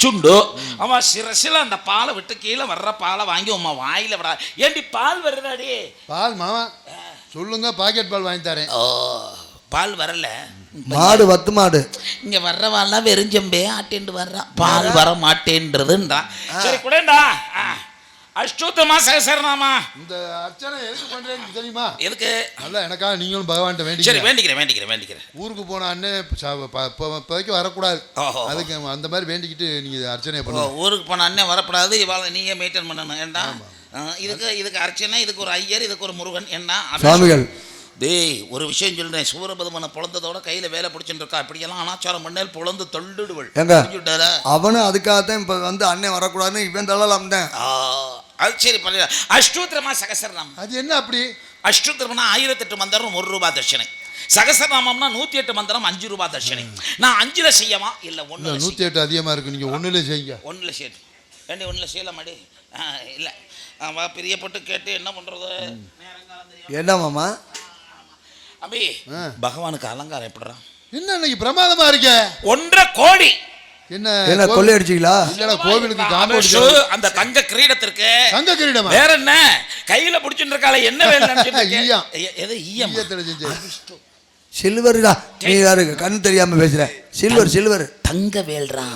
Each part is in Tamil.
சுண்டு அவன் சிரசில் அந்த பாலை விட்டு கீழே வர்ற பாலை வாங்கி உமா வாயில விடா. ஏண்டி பால் வருதாடி? பால் மாமா சொல்லுங்க, பாக்கெட் பால் வாங்கி தரேன். ஓ பால் வரல. மாடு வத்து மாடு இங்க வர்றவாள்லாம் வெறிஞ்சம்பே ஆட்டேண்டு வர்றான், பால் வர மாட்டேன்றதுன்றான். சரி கூடண்டா அஷ்டோத்தமா சகசரநாமா. இந்த அர்ச்சனை எதுக்கு பண்றேன்னு தெரியுமா? எதுக்கு? நல்லா எனக்காக நீங்களும் பகவான்கிட்ட வேண்டி. சரி வேண்டிக்கிறேன். ஊருக்கு போன அண்ணே இப்போதைக்கு வரக்கூடாது, அதுக்கு அந்த மாதிரி வேண்டிக்கிட்டு நீங்க அர்ச்சனை பண்ணுங்க. ஊருக்கு போன அண்ணன் வரக்கூடாது, இவாளை நீங்க மெயின்டைன் பண்ணணும். ஏண்டா இதுக்கு அர்ச்சனை, இதுக்கு ஒரு ஐயர், இதுக்கு ஒரு முருகன். என்ன சுவாமிகள் டேய் ஒரு விஷயம் சொல்றேன், சூரபதுமனை பொழந்ததோட கையில வேலை பிடிச்சுட்டு இருக்கா. இப்படியெல்லாம் அனாச்சாரம் பண்ணால் பொழந்து தொண்டுடுவள். அவனும் அதுக்காகத்தான் இப்ப வந்து அண்ணன் வரக்கூடாதுன்னு இவன் தள்ளலாம். அது சரி பண்ண. அஷ்டோத்திரமா சகசரநாமம் அது என்ன அப்படி? அஷ்டோத்திரம்னா 1008 மந்திரம் 1 ரூபாய் தட்சணை. சகசரநாமம்னா 108 மந்திரம் 5 ரூபாய் தட்சணை. நான் 5ல செய்யமா இல்ல 1ல? 108 அதிகமா இருக்கு, நீங்க 1ல செய்யுங்க. 1ல செய்யணும். ஏண்டி 1ல செய்யலாமாடி? இல்ல வா பிரியப்பட்டு கேட்டு என்ன பண்றது? என்ன மாமா அபி பகவானுக்கு அலங்காரம் எப்படிறா? என்ன இன்னைக்கு பிரமாதமா இருக்க? 1.5 கோடி. என்ன கொள்ளை அடிச்சீங்களா? இல்லடா கோவிலுக்கு காம்பவுண்ட். அந்த தங்க கிரீடத்திற்கு தங்க கிரீடமா? வேற என்ன கையில பிடிச்சிட்டு இருக்கால? என்ன வேலை நினைச்சிட்டு? எது ஈயம்? சில்வர்டா. நீ யாரு கண்ணு தெரியாம பேசுற? சில்வர் தங்க வேல்றா.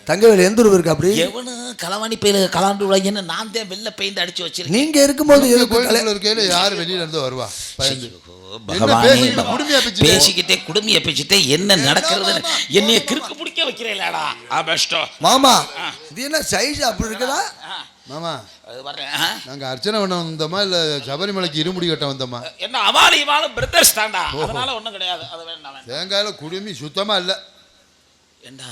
தங்க வேல் எந்த ஊர் இருக்கு? அப்படி எவனு களவாணி பையில கலாண்டு விடாங்கன்னு நான் தான் வெள்ள பெயிண்ட் அடிச்சு வச்சிருக்கேன். நீங்க இருக்கும்போது கோயிலுக்குள்ள இருக்கையில யாரு வெளியில இருந்து வருவா? பேசிக்கிட்டே குடுமைய பேசிட்டே என்ன நடக்கிறதுன்னு என்னைய கிறுக்கு பிடிக்க வைக்கிறேன்லடா. மாமா இது என்ன சைஸ் அப்படி இருக்குதா? மாமா நாங்க அர்ச்சனை பண்ண வந்தோமா இல்ல சபரிமலைக்கு இருமுடி கட்ட வந்தோமா? என்ன அவாலிவாலும் பிரதர்ஸ் தாண்டா, அதனால ஒண்ணும் கிடையாது. அது வேண்டாம். தேங்காயில குடுமி சுத்தமா இல்ல. என்ன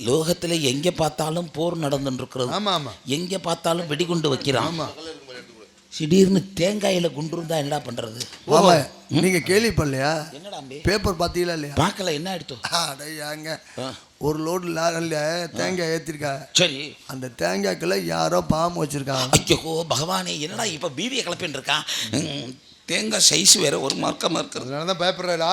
லோகத்துல எங்க பார்த்தாலும் போர் நடந்துட்டு இருக்கிறது. ஆமா ஆமா. எங்க பார்த்தாலும் வெடிகுண்டு வைக்கிறான். ஆமா. திடீர்னு தேங்காயில குண்டு இருந்தா என்ன பண்றது? நீங்க கேள்விப்படலையா? என்னடா பேப்பர் பாத்தீங்களா இல்லையா? பார்க்கல. என்ன எடுத்தோம்? அங்க ஒரு லோடு லாரில தேங்காய் ஏத்திருக்கா. சரி. அந்த தேங்காய்க்குள்ள யாரோ பாம்பு வச்சிருக்காங்க. ஐயோ பகவானே, என்னடா இப்ப பீதியை கிளப்பின்னு இருக்கான். தேங்காய் சைஸ் வேற ஒரு மார்க்கமா இருக்கிறது. அதனாலதான் பயப்படுறா.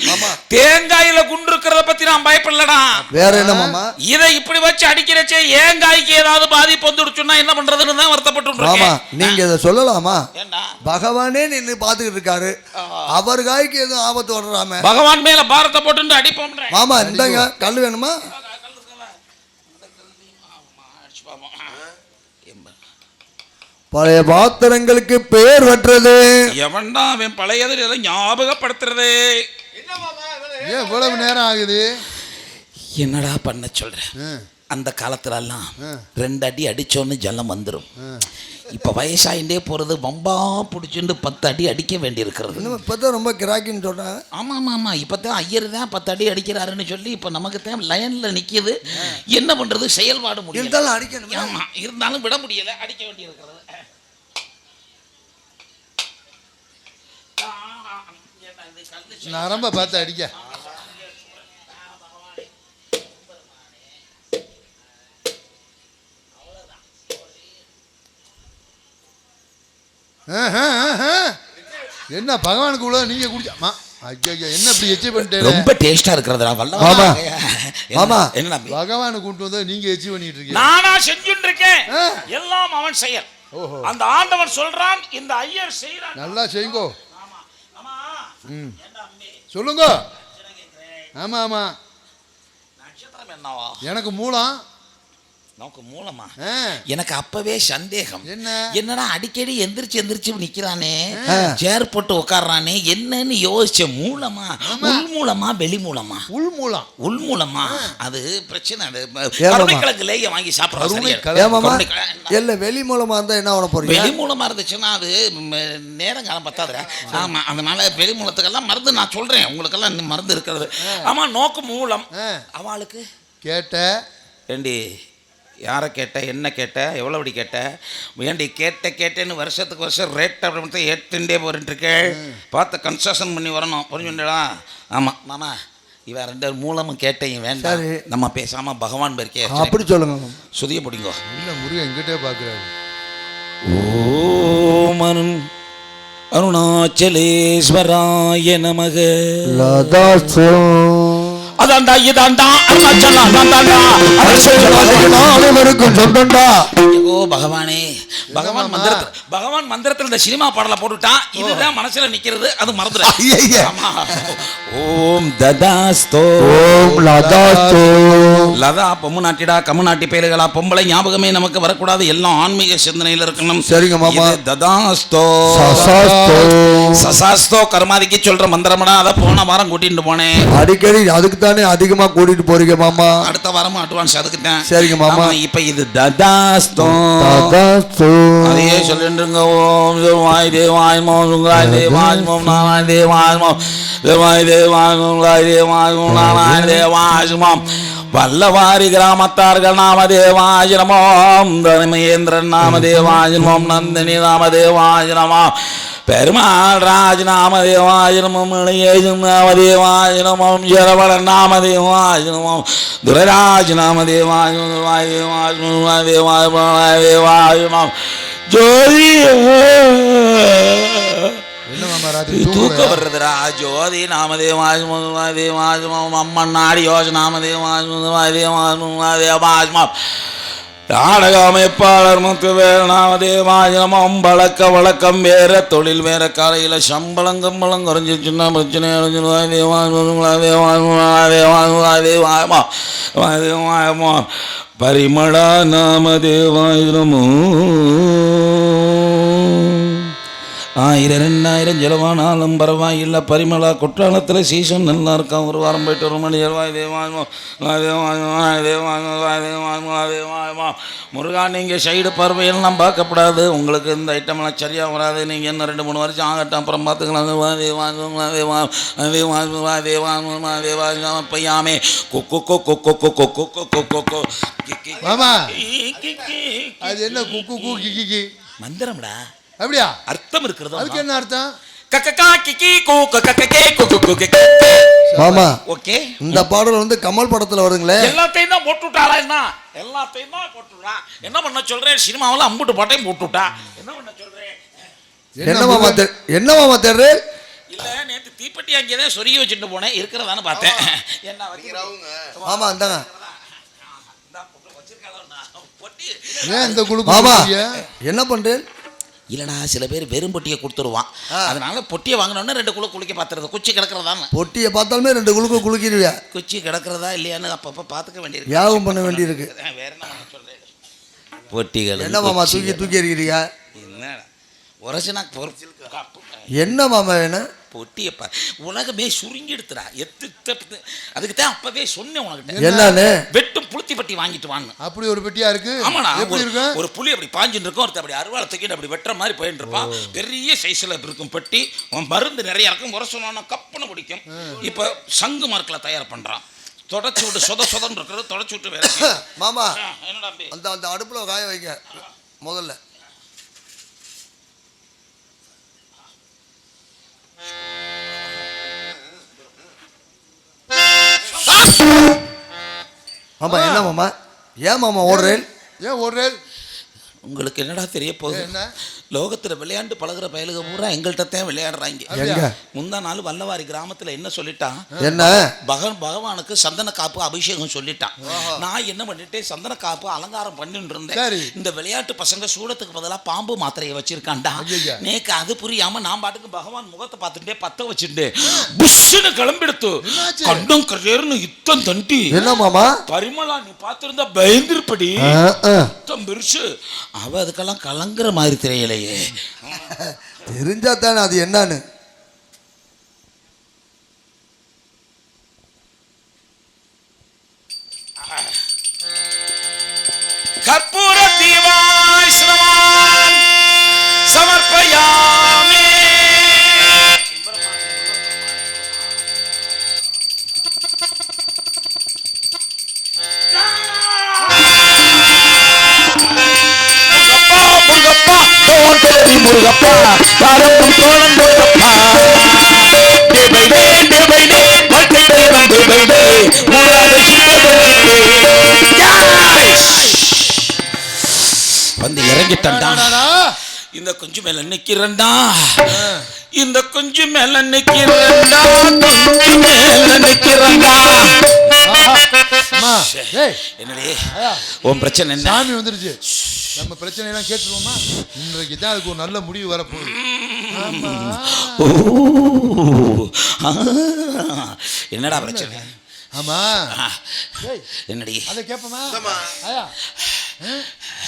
மாமா தேங்காயில குண்டு இருக்கிறத பத்தி நான் பயப்படலடா. வேற என்ன மாமா? இதை இப்படி வச்சு அடிக்கிறச்சே ஏங்காய்க்கு ஏதாவது பாதிப்பு வந்துடுச்சுன்னா என்ன பண்றதுன்னு தான் வருத்தப்பட்டு மாமா. நீங்க இதை சொல்லலாமா? ஏண்டா பகவானே நின்று பாத்துக்கிட்டு இருக்காரு, அவர் காய்க்கு எதுவும் ஆபத்து வர்றாம பகவான் மேல பாரத்தை போட்டு அடிப்போம். மாமா இந்தாங்க கல் வேணுமா? பழைய பாத்திரங்களுக்கு பெயர் வெட்டுறது. எவன்டா அவன் பழையது ஏதோ ஞாபகப்படுத்துறது? ஏன் இவ்வளவு நேரம் ஆகுது? என்னடா பண்ண சொல்ற? அந்த காலத்துல எல்லாம் 2 அடி அடிச்சோன்னு ஜலம் வந்துடும். இப்ப வயசாயிண்டே போறது, வம்பா பிடிச்சுட்டு 10 அடி அடிக்க வேண்டி இருக்கிறது. இப்பதான் ரொம்ப கிராக்கின்னு சொல்றாங்க. ஆமா இப்பதான் ஐயர் தான் 10 அடி அடிக்கிறாருன்னு சொல்லி இப்ப நமக்கு தான் லைன்ல நிக்கிது. என்ன பண்றது? செயல்பாடு முடியல. இருந்தாலும் அடிக்கணும். ஆமா இருந்தாலும் விட முடியல, அடிக்க வேண்டி இருக்கிறது. நரம்ப பார்த்து அடிக்க. என்ன பகவானுக்கு உள்ள நீங்க குடிச்சா? என்ன இப்படி எச்சி பண்ணிட்டே? ரொம்ப டேஸ்டா இருக்கிறதுடா வல்லவா. ஆமா என்ன பகவானுக்கு கூட்டு வந்தா நீங்க எச்சி பண்ணிட்டு இருக்கீங்க. நானா செஞ்சுட்டு இருக்கேன். எல்லாம் அவன் செயல். அந்த ஆண்டவன் சொல்றான், இந்த ஐயர் செய்றான். நல்லா செய்யுங்கோ. சொல்லுங்க. ஆமா ஆமா. நட்சத்திரம் என்னவா? எனக்கு மூலம். நமக்கு மூலமா? எனக்கு அப்பவே சந்தேகம். என்னடா அடிக்கடி எந்திரிச்சு நிக்கிறானே, சேர் போட்டு உட்கார்றானே, என்னன்னு யோசிச்ச. மூலமா? உள் மூலமா வெளி மூலமா? உள் மூலமா. அது பிரச்சனை. கருணைக்கிழங்கு லேய வாங்கி சாப்பிடுறோம். இல்ல வெளி மூலமா இருந்தா என்ன பண்ண போறீங்க? வெளி மூலமா இருந்துச்சுன்னா அது நேரம் காலம் பத்தாதுடா. ஆமா அதனால வெளி மூலத்துக்கெல்லாம் மருந்து நான் சொல்றேன், உங்களுக்கெல்லாம் இன்னும் மருந்து இருக்கிறது. ஆமா நோக்கு மூலம். அவளுக்கு கேட்ட ஏண்டி யாரை கேட்ட, என்ன கேட்ட, எவ்வளோ அப்படி கேட்ட? ஏண்டி கேட்டேன்னு வருஷத்துக்கு வருஷம் ரேட் அப்படி ஏற்றுண்டே போட்டுருக்கே. பார்த்து கன்ஸ்ட்ரக்ஷன் பண்ணி வரணும், புரிஞ்சுடா? ஆமாம் மாமா இவன் 2 மூலமும் கேட்டையும் வேண்டாம், நம்ம பேசாம பகவான் பேருக்கே அப்படி சொல்லுங்க. சுதிய பிடிங்கோ. இல்லை முருகன் எங்கிட்டே பார்க்குறாரு. ஓம் அருணாச்சலேஸ்வராய நமக. லதாசோ. அத தாண்டா இதாண்டா அருணாச்சலம் தாண்டா அனைவருக்கும் சொந்தம்டா. ஐயோ பகவானே, பகவான் மந்திரத்தில் இந்த சினிமா பாடலை போட்டுட்டான். இதுதான் மனசுல நிக்கிறது, அது மறந்துட. ஓம் ததாஸ்தோ ஓம் லதாஸ்தோ. லதா பொம்மு நாட்டிடா கம்மு நாட்டி பேருகளா பொம்பளை ஞாபகமே நமக்கு வரக்கூடாது, எல்லாம் ஆன்மீக சிந்தனையில் இருக்கணும். சரிங்க மாமா. ததாஸ்தோ சசாஸ்தோ. சசாஸ்தோ கர்மாதிக்கு சொல்ற மந்திரமடா. அதை போன வாரம் கூட்டிட்டு போனேன். அடிக்கடி அதுக்கு தானே அதிகமா கூட்டிட்டு போறீங்க மாமா. அடுத்த வாரமும் அட்வான்ஸ் அதுக்கு தான். சரிங்க மாமா. இப்ப இது ததாஸ்தோ. அதையே சொல்லிட்டுங்க. ஓம் தேவாய் தேவாய் மோம் சுங்காய் தேவாய் மோம் நாராயண தேவாய் மோம் தேவாய் தேவாய் சுங்காய் தேவாய் மோம் நாராயண தேவாய் மோம். வல்லவாரி கிராமத்தார்கள் நாமதேவாய நமோம். தனிமேந்திரன் நாமதேவாய நமோம். நந்தினி நாமதேவாய நமோம். பெருமாள் ராஜ் நாமதேவாய நமோம். இளையேஜன் நாமதேவாய நமோம். ஜரவணன் நாமதேவாய நமோம். துரராஜ் நாமதேவாய தேவாய நமோம். ஜோதி தூக்க வர்றதுரா. ஜோதி நாமதேவாஜ்மாஜ்மாஜ்மாஜ்மாம். அம்மன் நாடி யோஜ நாமதேவாஜ்மாஜ்மாஜ்மாஜ்மாம். நாடக அமைப்பாளர் முத்துவேல் நாமதேவாஜ்மாம். வழக்க வழக்கம் வேற, தொழில் வேற, காலையில் சம்பளம் கம்பளம் குறைஞ்சி சின்ன பிரச்சனை தேவாஜ்மாஜ்மாஜ்மாஜ்மாம். பரிமளா நாமதேவாஜ்மோ. 1000 2000 ஜலவானாலும் பரவாயில்லை. பரிமளா குற்றாலத்தில் சீசன் நல்லா இருக்கான். ஒரு வாரம் போயிட்டு ஒரு மணி முருகா, நீங்கள் சைடு பறவையெல்லாம் பார்க்கப்படாது. உங்களுக்கு இந்த ஐட்டம்லாம் சரியாக வராது. நீங்கள் என்ன 2-3 வருஷம் ஆகட்டும், அப்புறம் பார்த்துக்கலாம். பையாமே கொக்கோ கொக்கோ கொக்கோ கொக்கோ கொக்கோ கொக்கோ. அது என்ன குக்கு கூக்கி மந்திரம்டா. அப்படியா? அர்த்தம் இருக்கிறது. அதுக்கு என்ன அர்த்தம்? மாமா, ஓகே. இந்த பாடல் வந்து கமல் படத்துல வருங்களே. எல்லாத்தையும் தான் போட்டுட்டாளா? என்ன எல்லாத்தையும் தான் போட்டுட்டா? என்ன பண்ண சொல்றேன்? சினிமாவில் அம்புட்டு பாட்டையும் போட்டுட்டா. என்ன பண்ண சொல்றேன்? என்ன மாமா தேர்வு? இல்ல, நேற்று தீப்பெட்டி அங்கேதான் சொருகி வச்சுட்டு போனேன். இருக்கிறதானு பார்த்தேன். என்ன வைக்கிறவங்க? மாமா இந்தாங்க. என்ன பண்றேன்? இல்லடா, சில பேர் வெறும் பொட்டியை கொடுத்துருவான். அதனால பொட்டியை வாங்கினோன்னா 2 குழு குளிக்க பார்த்துறது. குச்சி கிடக்கிறதா? பொட்டியை பார்த்தாலுமே 2 குழுக்கு குளிக்கிறியா? குச்சி கிடக்கிறதா இல்லையான்னு அப்பப்போ பார்த்துக்க வேண்டியிருக்கு. யாவும் பண்ண வேண்டியிருக்கு. வேற என்ன சொல்றேன்? பொட்டிகள் என்ன மாமா தூக்கி இருக்கிறீங்க? என்ன உரசினா என்ன மாமா வேணும்? பொட்டியப்பா உலகமே சுருங்கி எடுத்துடா. அதுக்கு தான் அப்பவே சொன்னேன் உனக்கு. என்னன்னு? வெட்டும் புளுத்தி பட்டி வாங்கிட்டு வாங்க. அப்படி ஒரு பெட்டியா இருக்கு. ஆமாண்ணா, ஒரு புளி அப்படி பாஞ்சுட்டு இருக்கும். ஒருத்தர் அப்படி அருவாளை தூக்கிட்டு அப்படி வெட்டுற மாதிரி போயிட்டு இருப்பான். பெரிய சைஸ்ல இருக்கும் பெட்டி. மருந்து நிறைய இருக்கும். முறை சொன்னா கப்புன்னு பிடிக்கும். இப்ப சங்கு மார்க்கில் தயார் பண்றான். தொடச்சு விட்டு சொதன்னு இருக்கிறது. தொடச்சு விட்டு வேற. மாமா, என்னடா அந்த அடுப்புல காய வைக்க முதல்ல. மாமா என்ன மாமா? ஏன் மாமா ஓடுறேன்? ஏன் ஓடுறேன்? உங்களுக்கு என்னடா தெரிய போகுது? என்ன? லோகத்துல விளையாண்டு பழகுற பயலுக பூரா எங்கள்கிட்ட தான் விளையாடுறாங்க. முந்தா நாள் வல்லவாரி கிராமத்துல என்ன சொல்லிட்டான்? என்ன? பகவானுக்கு சந்தன காப்பு அபிஷேகம் சொல்லிட்டான். நான் என்ன பண்ணிட்டேன்? சந்தன காப்பு அலங்காரம் பண்ணிட்டு இருந்தேன். இந்த விளையாட்டு பசங்க சூடத்துக்கு பதிலாக பாம்பு மாத்திரையை வச்சிருக்கான்டா. நேக்கு அது புரியாம நான் பாட்டுக்கு பகவான் முகத்தை பார்த்துட்டே பத்த வச்சுட்டு புஷ்ஷுன்னு கிளம்பிடுத்து. கண்டம் கரேர்னு யுத்தம் தண்டி. என்ன மாமா? பரிமளா, நீ பார்த்திருந்தா பயந்துருப்படி. யுத்தம் பெருசு. அவ அதுக்கெல்லாம் கலங்குற மாதிரி தெரியலையே. தெரிஞ்சா தானே அது என்னன்னு. கற்பூர தீபாய் சமர்ப்பயாமி. முருகப்பா பாரம்பம் தோழன் முருகப்பா. வந்து இறங்கிட்டா. இந்த கொஞ்சம் மேல நிக்கிறண்டா. இந்த கொஞ்சம் மேல நிக்கிறண்டா. கொஞ்சம் மேல நிக்கிறண்டா. ஏய் என்னடி ஐயா உன் பிரச்சனை என்ன? சாமி வந்துருச்சு. நம்ம பிரச்சனையெல்லாம் கேட்டுருவோமா? இன்றைக்கு தான் அதுக்கு ஒரு நல்ல முடிவு வரப்போகுது. ஆமா. ஓ, என்னடா பிரச்சனை? ஆமா. ஏய் என்னடி? அதை கேட்போமா? ஐயா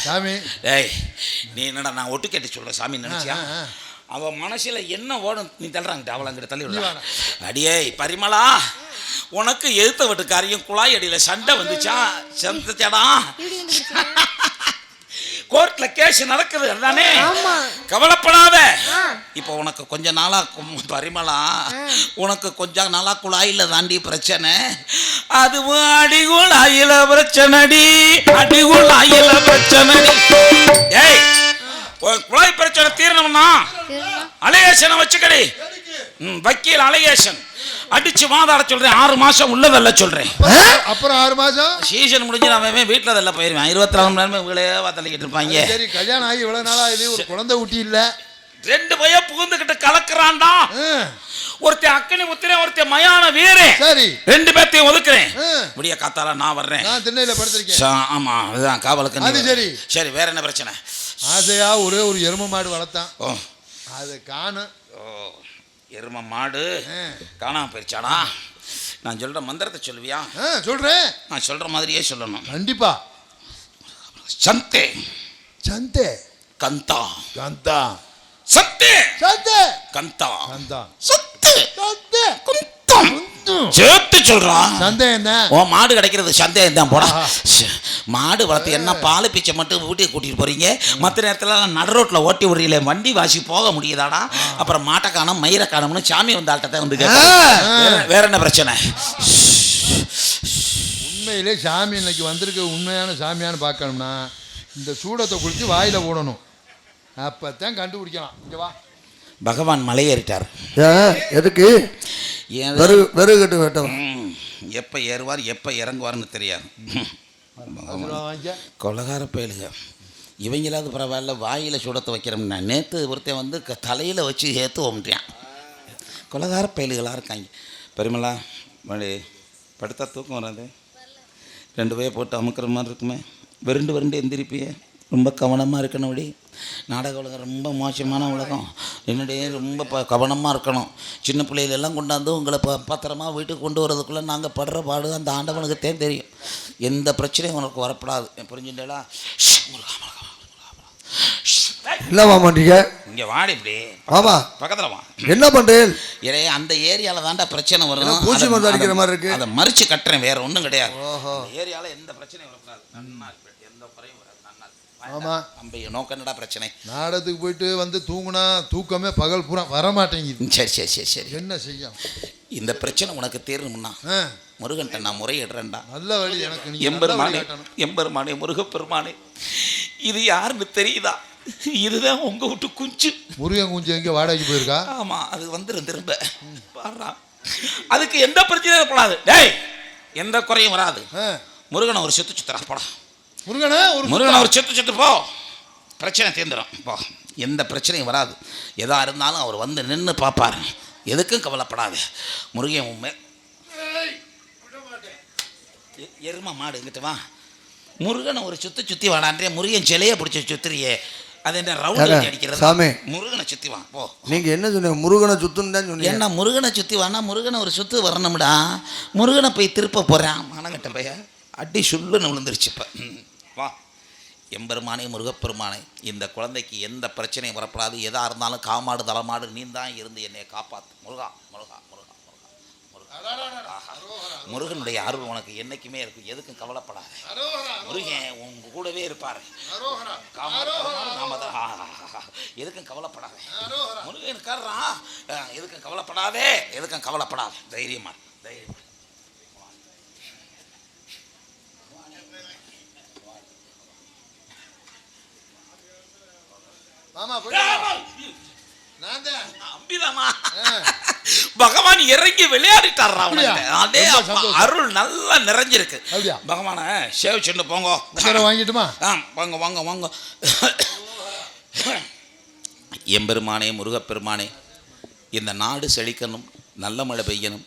சாமி. ஏய் நீ என்னடா நான் ஒட்டு கேட்டு சொல்ற சாமி நினைச்சியா? அவன் மனசுல என்ன ஓடும் நீ தள்ளுறாங்கிட்ட அவளை அங்கிட்ட தள்ளி விட. அடியே பரிமளா, உனக்கு எதிர்த்த வீட்டுக்காரையும் குழாய் அடியில சண்டை வந்துச்சா? சந்திச்சாடா? கோர்ட்ல கேஸ் நடக்குது தானே? கவலைப்படாத. இப்போ உனக்கு கொஞ்ச நாளா பரிமளா, உனக்கு கொஞ்ச நாளா குழாயில தாண்டி பிரச்சனை. அதுவும் அடிகுழாயில பிரச்சனைடி, அடிகுழாயில பிரச்சனைடி. ஏய் குழாய் பிரச்சனை தீரணும்னா அலையேஷனை வச்சுக்கடி. வக்கீல் அலையேஷன் அடிச்சு வாதாட சொல்றேன். 6 மாசம் உள்ளதல்ல சொல்றேன். அப்புறம் 6 மாசம் சீசன் முடிஞ்சு நான் வீட்டுல அதெல்லாம் போயிருவேன். 24 மணி நேரமே வீடே தள்ளிக்கிட்டு இருப்பாங்க. சரி கல்யாணம் ஆகி இவ்வளவு நாளா இது ஒரு குழந்தை ஊட்டி இல்ல. 2 பைய புகுந்துகிட்டு கலக்குறான்டா. ஒருத்தன் அக்கனி முத்திரேன், ஒருத்தன் மயான வீரன். சரி 2 பேர்த்தையும் ஒதுக்குறேன். விடிய காத்தால நான் வர்றேன். நான் திண்ணையில படுத்திருக்கேன். ஆமா அதுதான் காவலுக்கு. அது சரி. சரி வேற என்ன பிரச்சனை? ஆசையா ஒரே ஒரு எரும மாடு வளர்த்தான். அது காணு. எரும மாடு காணாம போயிருச்சாடா? நான் சொல்ற மந்திரத்தை சொல்லுவியா? சொல்றேன். நான் சொல்ற மாதிரியே சொல்லணும். கண்டிப்பா. சந்தே சந்தே கந்தா கந்தா சத்தே சந்தே கந்தா கந்தா சத்தே சந்தே குந்தம் சேர்த்து சொல்றான். சந்தேகம் தான். ஓ மாடு கிடைக்கிறது சந்தேகம் தான் போடா. மாடு வளர்த்து என்ன பால் பீச்சை மட்டும் வீட்டுக்கு கூட்டிட்டு போறீங்க, மற்ற நேரத்தில் நடு ரோட்டில் ஓட்டி விடுறீங்களே, வண்டி வாசி போக முடியுதாடா? அப்புறம் மாட்டை காணும் மயிரை காணும்னு சாமி வந்த ஆட்டத்தை வந்து வேற என்ன பிரச்சனை? உண்மையிலே சாமி இன்னைக்கு வந்திருக்க உண்மையான சாமியான்னு பார்க்கணும்னா இந்த சூடத்தை குளித்து வாயில போடணும். அப்பத்தான் கண்டுபிடிக்கலாம். இங்க வா. பகவான் மலையேறிட்டார். எதுக்கு? வெறு கட்டு வெட்டவன் எப்போ ஏறுவார் எப்போ இறங்குவார்னு தெரியாது. கொலகார பயலுங்க இவங்களாவது பரவாயில்ல, வாயில் சுடத்தை வைக்கிறோம்னா. நேற்று ஒருத்தன் வந்து தலையில் வச்சு ஏற்று ஓம்பிட்டான். கொலகார பயலுகளாக இருக்காங்க. பெருமளா மழை படுத்தா தூக்கம் வராது. 2 பேர் போட்டு அமுக்கிற மாதிரி இருக்குமே. விருண்டு எந்திரிப்பியே. ரொம்ப கவனமாக இருக்கணும். அப்படி நாடக உலகம் ரொம்ப மோசமான உலகம். என்னுடைய ரொம்ப கவனமாக இருக்கணும். சின்ன பிள்ளைகளெல்லாம் கொண்டாந்து உங்களை பத்திரமா வீட்டுக்கு கொண்டு வரதுக்குள்ளே நாங்கள் படுற பாடு அந்த ஆண்டவனுக்கு தெரியும். எந்த பிரச்சனையும் உனக்கு வரப்படாது. புரிஞ்சுட்டா? என்னவா மாட்டீங்க? இங்கே வாடி இப்படி ஆமா பக்கத்தில் வா. என்ன பண்ணுறேன்? ஏ அந்த ஏரியாவில் தாண்டா பிரச்சனை வரும். பூச்சி மருந்து அடிக்கிற மாதிரி இருக்கு. அதை மறிச்சு கட்டுறேன், வேற ஒன்றும் கிடையாது. ஏரியாவில் எந்த பிரச்சனையும் வரக்கூடாது. நன்னா எந்த குறையும் வராது. நன்னா. ஆமா நம்ம நோக்க என்னடா பிரச்சனை? நாடகத்துக்கு போயிட்டு வந்து தூங்குனா தூக்கமே பகல் பூரா வரமாட்டேங்குது. சரி என்ன செய்யும்? இந்த பிரச்சனை உனக்கு தீரணும்னா முருகன்ட்ட நான் முறையிடுறேன்டா. நல்ல வழி எனக்கு. எம்பெருமானே முருகப்பெருமானே, இது யாருன்னு தெரியுதா? இதுதான் உங்க விட்டு குஞ்சு. முருகன் குஞ்சு எங்க வாடகைக்கு போயிருக்கா? ஆமா அது வந்துடும் திரும்ப. பாடுறா, அதுக்கு எந்த பிரச்சனையும் ஏற்படாது. டேய் எந்த குறையும் வராது. முருகனை ஒரு சுத்துறா போடா. முருகனை ஒரு சுத்து போ, பிரச்சனை தீர்ந்துடும். போ, எந்த பிரச்சனையும் வராது. எதா இருந்தாலும் அவர் வந்து நின்று பார்ப்பார். எதுக்கும் கவலைப்படாது. முருகன் உண்மை எருமா மாடு எங்கிட்ட வா. முருகனை ஒரு சுத்தி வாடான்றே. முருகன் சிலையை பிடிச்ச சுத்துறியே, அது என்ன ரவுண்ட் அடிக்கிறது? சாமி முருகனை சுத்தி வா போ. நீங்க என்ன சொன்னீங்க? முருகனை சுத்துன்னு தான் சொன்னீங்க. என்ன முருகனை சுத்தி வானா? முருகனை ஒரு சுத்து வரணும்டா. முருகனை போய் திருப்ப போறேன். மனங்கட்ட பைய அடி சுள்ளுன்னு விழுந்துருச்சு. இப்போ வா. எம்பெருமானே முருகப்பெருமானே, இந்த குழந்தைக்கு எந்த பிரச்சனையும் வரப்படாது. எதா இருந்தாலும் காமாடு தலைமாடு நீ தான் இருந்து என்னை காப்பாத்து. முருகா முருகா முருகா முருகா. முருகனுடைய அருள் உனக்கு என்னைக்குமே இருக்கு. எதுக்கும் கவலைப்படாது. முருகன் உங்க கூடவே இருப்பாரு. எதுக்கும் கவலைப்படாத. முருகன் இருக்காரா? எதுக்கும் கவலைப்படாதே. எதுக்கும் கவலைப்படாது. தைரியமா தைரியமா. பகவான் இறங்கி விளையாடிட்டாரா? அருள் நல்லா நிறைஞ்சிருக்கு. பகவான சேவ் சென்று போங்க. வாங்கிட்டுமா? வாங்க வாங்க வாங்க. எம்பெருமானே முருகப்பெருமானே, இந்த நாடு செழிக்கணும், நல்ல மழை பெய்யணும்,